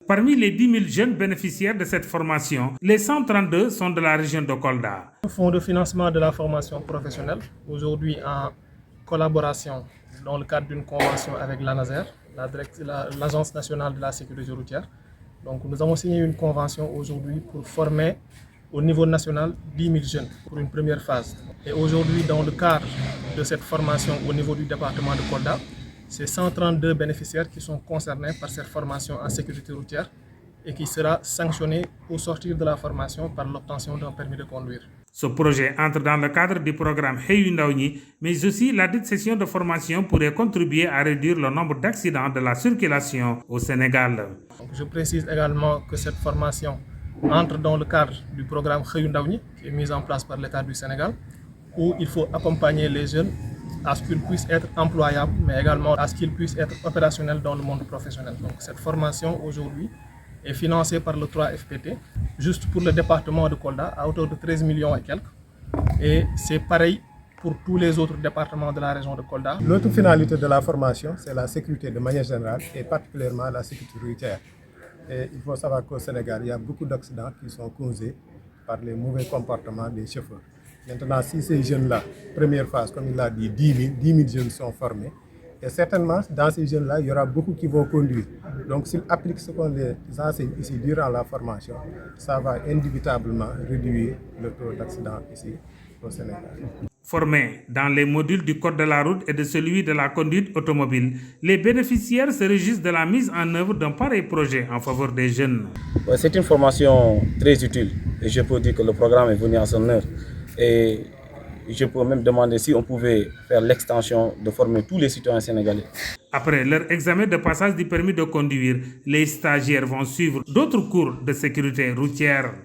Parmi les 10 000 jeunes bénéficiaires de cette formation, les 132 sont de la région de Kolda. Le Fonds de financement de la formation professionnelle, aujourd'hui en collaboration dans le cadre d'une convention avec l'ANASER, l'Agence nationale de la sécurité routière. Donc nous avons signé une convention aujourd'hui pour former au niveau national 10 000 jeunes pour une première phase. Et aujourd'hui, dans le cadre de cette formation au niveau du département de Kolda, c'est 132 bénéficiaires qui sont concernés par cette formation en sécurité routière et qui sera sanctionné au sortir de la formation par l'obtention d'un permis de conduire. Ce projet entre dans le cadre du programme Xëyu Ndaw ñi, mais aussi la dite session de formation pourrait contribuer à réduire le nombre d'accidents de la circulation au Sénégal. Donc, je précise également que cette formation entre dans le cadre du programme Xëyu Ndaw ñi, qui est mis en place par l'État du Sénégal, où il faut accompagner les jeunes à ce qu'ils puissent être employables, mais également à ce qu'ils puissent être opérationnels dans le monde professionnel. Donc cette formation aujourd'hui est financée par le 3FPT, juste pour le département de Kolda, à hauteur de 13 millions et quelques. Et c'est pareil pour tous les autres départements de la région de Kolda. L'autre finalité de la formation, c'est la sécurité de manière générale et particulièrement la sécurité routière. Et il faut savoir qu'au Sénégal, il y a beaucoup d'accidents qui sont causés par les mauvais comportements des chauffeurs. Maintenant, si ces jeunes-là, première phase, comme il l'a dit, 10 000 jeunes sont formés. Et certainement, dans ces jeunes-là, il y aura beaucoup qui vont conduire. Donc, s'ils appliquent ce qu'on les enseigne ici durant la formation, ça va indubitablement réduire le taux d'accident ici au Sénégal. Formés dans les modules du Code de la route et de celui de la conduite automobile, les bénéficiaires se réjouissent de la mise en œuvre d'un pareil projet en faveur des jeunes. C'est une formation très utile et je peux dire que le programme est venu à son heure. Et je peux même demander si on pouvait faire l'extension de former tous les citoyens sénégalais. Après leur examen de passage du permis de conduire, les stagiaires vont suivre d'autres cours de sécurité routière.